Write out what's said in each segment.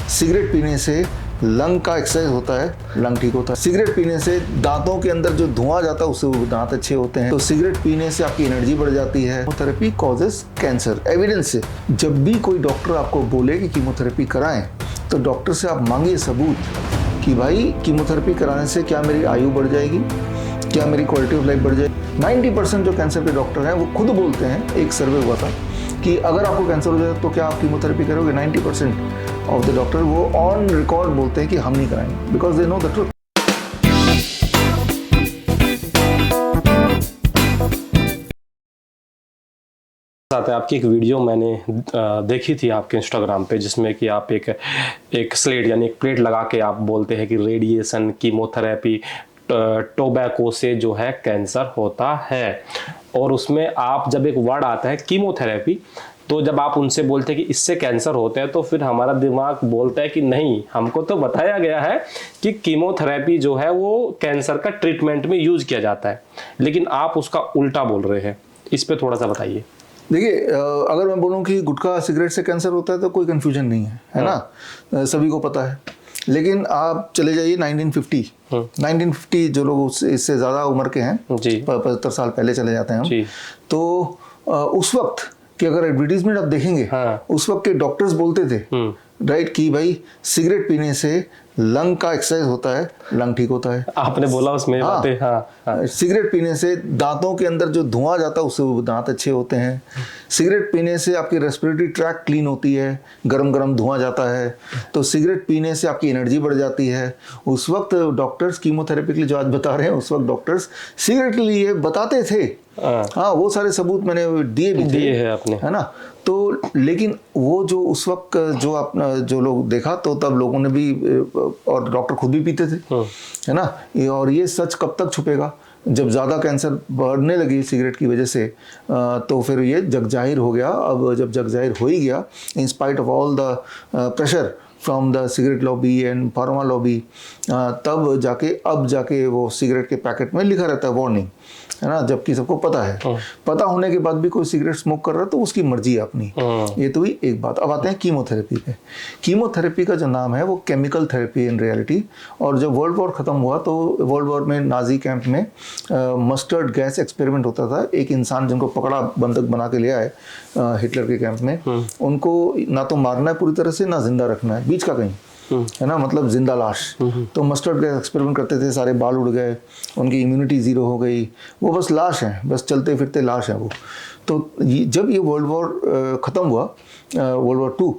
Cigarette पीने से lung का एक्सरसाइज होता है, लंग ठीक होता है। सिगरेट पीने से दांतों के अंदर जो धुआं जाता है उससे वो दांत अच्छे होते हैं। तो सिगरेट पीने से आपकी एनर्जी बढ़ जाती है। Chemotherapy causes cancer. एविडेंस से जब भी कोई डॉक्टर आपको बोले कि कीमोथेरेपी कराएं तो डॉक्टर से आप मांगिए सबूत कि भाई कीमोथेरेपी कराने से क्या मेरी आयु बढ़ जाएगी, क्या मेरी क्वालिटी ऑफ लाइफ बढ़ जाएगी। 90% जो कैंसर के डॉक्टर हैं वो खुद बोलते हैं, एक सर्वे हुआ था कि अगर आपको कैंसर हो जाए तो क्या आप कीमोथेरेपी करोगे। 90% ऑफ द डॉक्टर वो ऑन रिकॉर्ड बोलते हैं कि हम नहीं कराएंगे, because they know the truth. साथ है आपकी एक वीडियो मैंने देखी थी आपके इंस्टाग्राम पे, जिसमें कि आप एक स्लेट यानी एक प्लेट लगा के आप बोलते हैं कि रेडिएशन, कीमोथेरेपी, टोबैको से जो है कैंसर होता है। और उसमें आप जब एक वर्ड आता है कीमोथेरेपी, तो जब आप उनसे बोलते हैं कि इससे कैंसर होता है तो फिर हमारा दिमाग बोलता है कि नहीं, हमको तो बताया गया है कि कीमोथेरेपी जो है वो कैंसर का ट्रीटमेंट में यूज किया जाता है, लेकिन आप उसका उल्टा बोल रहे हैं। इस पे थोड़ा सा बताइए। देखिए, अगर मैं बोलूं कि गुटखा सिगरेट से कैंसर होता है तो कोई कंफ्यूजन नहीं है ना, सभी को पता है। लेकिन आप चले जाइए 1950 जो लोग इससे ज़्यादा उम्र के हैं, 75 साल पहले चले जाते हैं हम, तो उस वक्त कि अगर एडवर्टीजमेंट आप देखेंगे, उस वक्त के डॉक्टर्स बोलते थे राइट कि भाई सिगरेट पीने से लंग का एक्सरसाइज होता है, लंग ठीक होता है। आपने बोला उसमें बातें। हाँ। सिगरेट पीने से दांतों के अंदर जो धुआं जाता है उससे वो दांत अच्छे होते हैं। सिगरेट पीने से आपकी रेस्पिरेटरी ट्रैक क्लीन होती है, गरम गरम धुआं जाता है। तो सिगरेट पीने से आपकी एनर्जी बढ़ जाती है। उस वक्त डॉक्टर्स कीमोथेरेपी के लिए जो आज बता रहे हैं, उस वक्त डॉक्टर्स सिगरेट के लिए बताते थे। हाँ, वो सारे सबूत मैंने दिए है आपने, है ना। तो लेकिन वो जो उस वक्त जो लोग देखा, तो तब लोगों ने भी, और डॉक्टर खुद भी पीते थे, है ना। और ये सच कब तक छुपेगा। जब ज़्यादा कैंसर बढ़ने लगी सिगरेट की वजह से, तो फिर ये जग जाहिर हो गया। अब जब जग जाहिर हो ही गया, in spite of all the pressure from the cigarette lobby and pharma lobby, तब जाके वो सिगरेट के पैकेट में लिखा रहता है वार्निंग, है ना। जबकि सबको पता है, पता होने के बाद भी कोई सिगरेट स्मोक कर रहा है तो उसकी मर्जी है अपनी। ये तो ही एक बात। अब आते हैं कीमोथेरेपी पे। कीमोथेरेपी का जो नाम है वो केमिकल थेरेपी इन रियलिटी। और जब वर्ल्ड वॉर ख़त्म हुआ तो वर्ल्ड वॉर में नाजी कैंप में मस्टर्ड गैस एक्सपेरिमेंट होता था। एक इंसान जिनको पकड़ा, बंदूक बना के ले आए हिटलर के कैंप में, उनको ना तो मारना है पूरी तरह से, ना जिंदा रखना है, बीच का कहीं, है ना, मतलब जिंदा लाश। तो मस्टर्ड गैस एक्सपेरिमेंट करते थे, सारे बाल उड़ गए, उनकी इम्यूनिटी ज़ीरो हो गई, वो बस लाश है, बस चलते फिरते लाश है वो। तो जब ये वर्ल्ड वॉर ख़त्म हुआ, वर्ल्ड वॉर 2,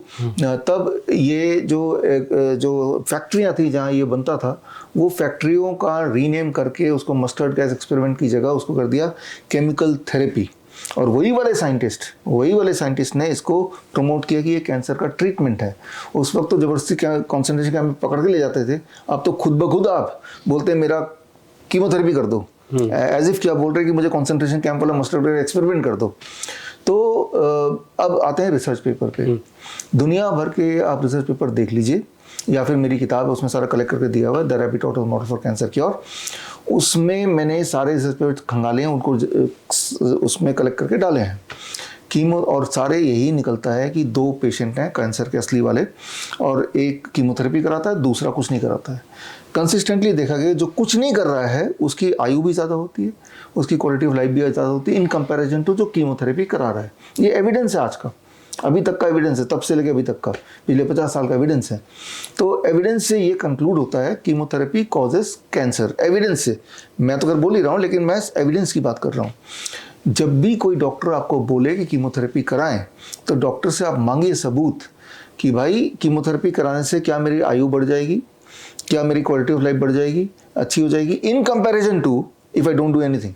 तब ये जो फैक्ट्रियाँ थी जहाँ ये बनता था, वो फैक्ट्रियों का रीनेम करके उसको मस्टर्ड गैस एक्सपेरिमेंट की जगह उसको कर दिया केमिकल थेरेपी। और वही वाले साइंटिस्ट ने इसको प्रमोट किया कि ये कैंसर का ट्रीटमेंट है। उस वक्त तो ज़बरदस्ती कॉन्सेंट्रेशन कैंप में पकड़ के ले जाते थे। अब तो खुद ब खुद आप बोलते हैं मेरा कीमोथेरेपी कर दो, एज इफ क्या बोल रहे हैं कि मुझे कॉन्सेंट्रेशन कैंप वाला मस्टर्ड एक्सपेरिमेंट कर दो। तो अब आते हैं रिसर्च पेपर पे। दुनिया भर के आप रिसर्च पेपर देख लीजिए, या फिर मेरी किताब है उसमें सारा कलेक्ट करके दिया हुआ है, the rapid total model for cancer cure. उसमें मैंने सारे रिसर्च पेपर खंगाले हैं, उनको उसमें कलेक्ट करके डाले हैं कीमो। और सारे यही निकलता है कि 2 पेशेंट हैं कैंसर के असली वाले, और एक कीमोथेरेपी कराता है, दूसरा कुछ नहीं कराता है। कंसिस्टेंटली देखा गया जो कुछ नहीं कर रहा है उसकी आयु भी ज़्यादा होती है, उसकी क्वालिटी ऑफ लाइफ भी ज़्यादा होती है इन कंपैरिजन टू जो कीमोथेरेपी करा रहा है। ये एविडेंस है आज का, अभी तक का एविडेंस है, तब से लेकर अभी तक का, पिछले 50 साल का एविडेंस है। तो एविडेंस से ये कंक्लूड होता है कीमोथेरेपी कॉजेस कैंसर। एविडेंस से, मैं तो अगर बोल ही रहा हूँ लेकिन मैं एविडेंस की बात कर रहा हूँ। जब भी कोई डॉक्टर आपको बोले कि कीमोथेरेपी कराएं तो डॉक्टर से आप मांगिए सबूत कि भाई कीमोथेरेपी कराने से क्या मेरी आयु बढ़ जाएगी, क्या मेरी क्वालिटी ऑफ लाइफ बढ़ जाएगी, अच्छी हो जाएगी, in comparison to if I don't do anything.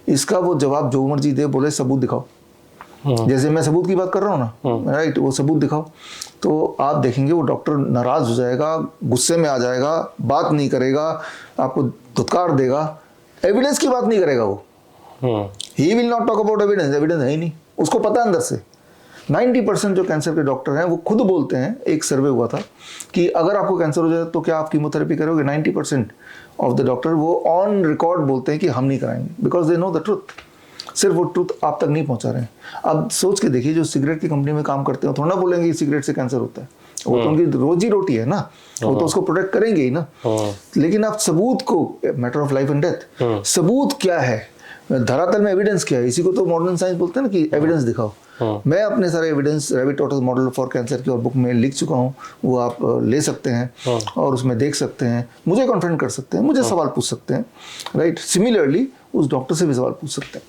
इसका वो जवाब जो मर्जी दे, बोले सबूत दिखाओ। जैसे मैं सबूत की बात कर रहा हूँ ना, राइट, वो सबूत दिखाओ, तो आप देखेंगे वो डॉक्टर नाराज हो जाएगा, गुस्से में आ जाएगा, बात नहीं करेगा, आपको धुतकार देगा, एविडेंस की बात नहीं करेगा वो। He will not talk about evidence. Evidence है ही नहीं, उसको पता है अंदर से। 90% जो कैंसर के डॉक्टर हैं वो खुद बोलते हैं, एक सर्वे हुआ था कि अगर आपको कैंसर हो जाए तो क्या आप कीमोथेरेपी करोगे। 90% ऑफ द डॉक्टर वो ऑन रिकॉर्ड बोलते हैं कि हम नहीं कराएंगे, because they know the truth. सिर्फ वो ट्रुथ आप तक नहीं पहुंचा रहे हैं। अब सोच के देखिए, जो सिगरेट की कंपनी में काम करते हो थोड़ा ना बोलेंगे कि सिगरेट से कैंसर होता है, वो तो उनकी रोजी रोटी है ना, वो तो उसको प्रोटेक्ट करेंगे ही ना। लेकिन आप सबूत को, matter of life and death, सबूत क्या है, धरातल में एविडेंस क्या है, इसी को तो मॉडर्न साइंस बोलते हैं ना कि एविडेंस दिखाओ। मैं अपने सारे evidence rabbit tortoise model for cancer की और बुक में लिख चुका हूँ, वो आप ले सकते हैं और उसमें देख सकते हैं, मुझे कॉन्फ्रेंट कर सकते हैं, मुझे सवाल पूछ सकते हैं, राइट। सिमिलरली उस डॉक्टर से भी सवाल पूछ सकते हैं।